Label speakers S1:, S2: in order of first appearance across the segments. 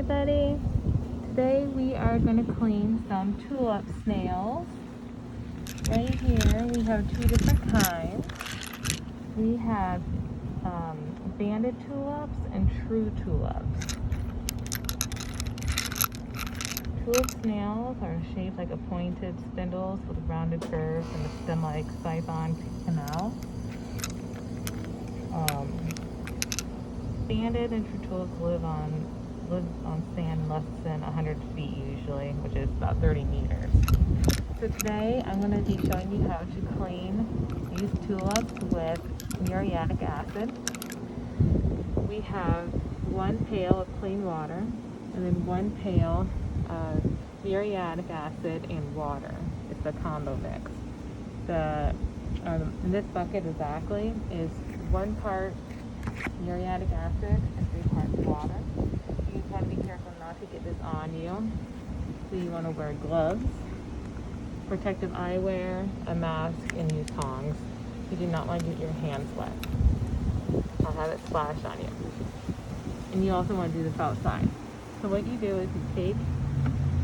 S1: everybody. Today we are going to clean some tulip snails. Right here we have two different kinds. We have banded tulips and true tulips. Tulip snails are shaped like a pointed spindles with rounded curves and a stem-like siphon canal. Banded and true tulips live on sand less than 100 feet usually, which is about 30 meters. So today I'm going to be showing you how to clean these tulips with muriatic acid. We have one pail of clean water and then one pail of muriatic acid and water. It's a combo mix. In this bucket exactly is 1 part muriatic acid and 3 parts water. You just want to be careful not to get this on you. So you want to wear gloves, protective eyewear, a mask, and use tongs. You do not want to get your hands wet. I'll have it splash on you. And you also want to do this outside. So what you do is you take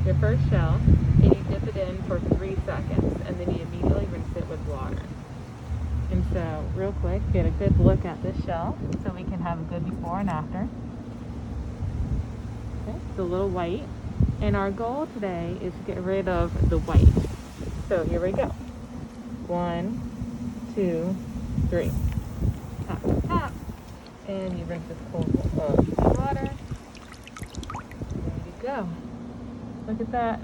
S1: your first shell and you dip it in for 3 seconds and then you immediately rinse it with water. And so real quick, get a good look at this shell so we can have a good before and after. Okay, it's a little white. And our goal today is to get rid of the white. So here we go. 1, 2, 3. Tap, tap, tap. And you rinse this cold water. There you go. Look at that.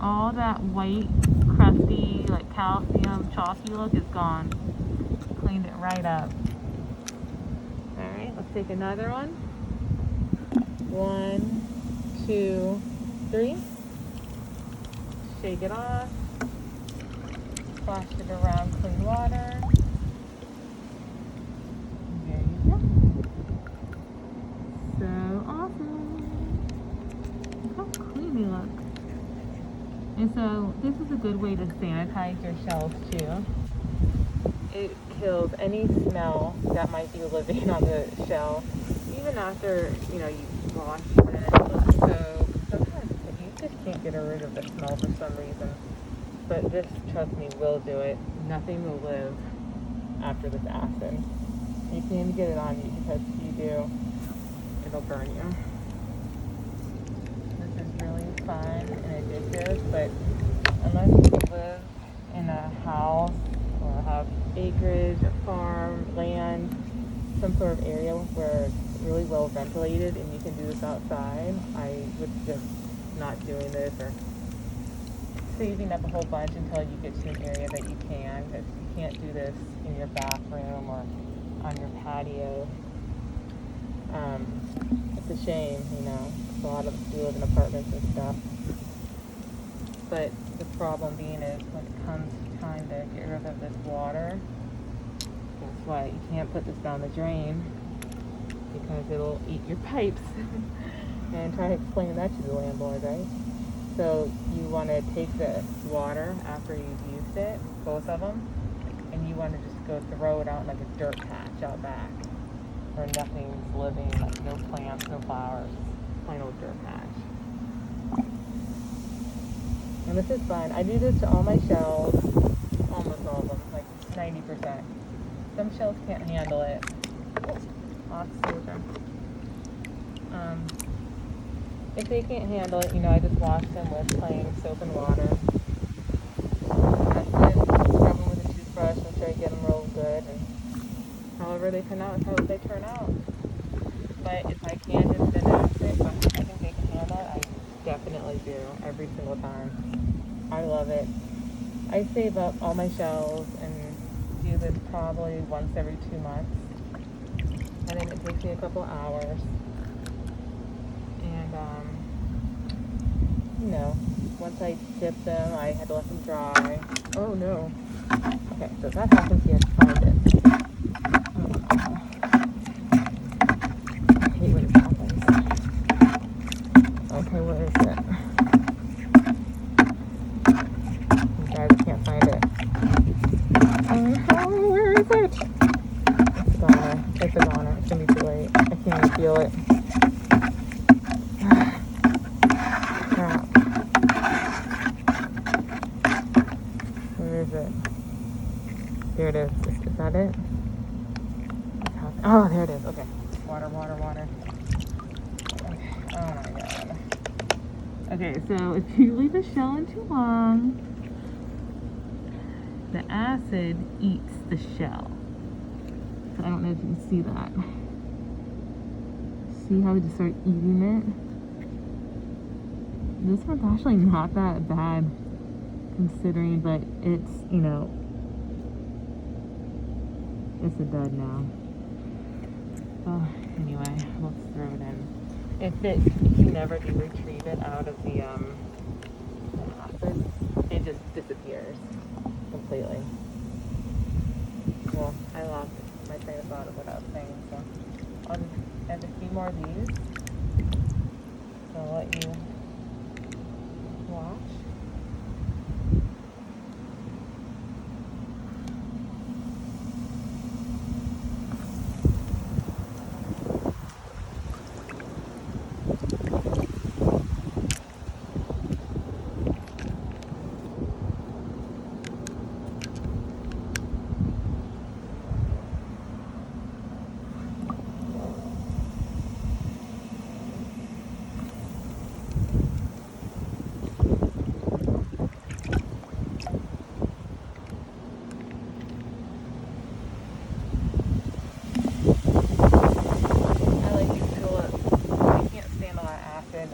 S1: All that white, crusty, like calcium, chalky look is gone. Cleaned it right up. Alright, let's take another one. 1, 2, 3. Shake it off. Splash it around clean water. There you go. So awesome. Look how clean they look. And so this is a good way to sanitize your shells too. It kills any smell that might be living on the shell, even after you wash it with soap. Sometimes you just can't get rid of the smell for some reason, but this, trust me, will do it. Nothing will live after this acid. You can't even get it on you because if you do, it'll burn you. This is really fun and addictive, but unless you live in a house or have acreage or farm, land, some sort of area where it's really well ventilated and you can do this outside, I would suggest not doing this or saving up a whole bunch until you get to an area that you can, because you can't do this in your bathroom or on your patio. It's a shame, a lot of us do live in apartments and stuff. But the problem being is when it comes time to get rid of this water, guess what? You can't put this down the drain because it'll eat your pipes. And try to explain that to the landlord, right? So you want to take the water after you've used it, both of them, and you want to just go throw it out in like a dirt patch out back where nothing's living, like no plants, no flowers, plain old dirt patch. And this is fun. I do this to all my shells, almost all of them, like 90%. Some shells can't handle it. If they can't handle it, I just wash them with plain soap and water. That's it. Scrub them with a toothbrush and try to get them real good. And however they turn out is how they turn out. But if I can just denounce it, but I think they can handle it, I definitely do every single time. I love it. I save up all my shells and do this probably once every 2 months. And then it takes me a couple hours. And, once I dip them, I had to let them dry. Oh no. Okay, so if that happens, you have to find it. I hate when it happens. Okay, where is it? Guys, I can't find it. Where is it? It's a goner. It's a goner. It's gonna be too late. I can't even feel it. Crap. Where is it? There it is. Is that it? Oh, there it is. Okay. Water, water, water. Okay. Oh my god. Okay, so if you leave the shell in too long, the acid eats the shell. So I don't know if you can see that. See how we just start eating it? This one's actually not that bad considering, but it's, you know, it's a dud now. So anyway, let's throw it in. If you never do retrieve it out of the acid, it just disappears completely. Well, I lost my train of thought of what I was saying, so I'll just add a few more of these. So I'll let you watch.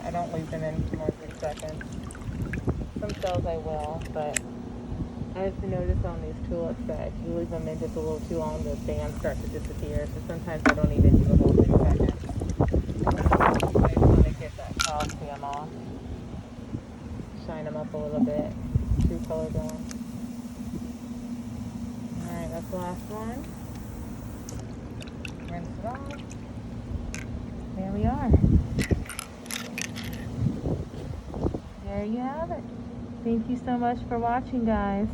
S1: I don't leave them in for more than 3 seconds. Some shells I will, but I've noticed on these tulips that if you leave them in just a little too long, the bands start to disappear. So sometimes I don't even do a whole 3 seconds. I just want to get that calcium off. Shine them up a little bit. True color going. Alright, that's the last one. Rinse it off. There we are. There you have it. Thank you so much for watching, guys.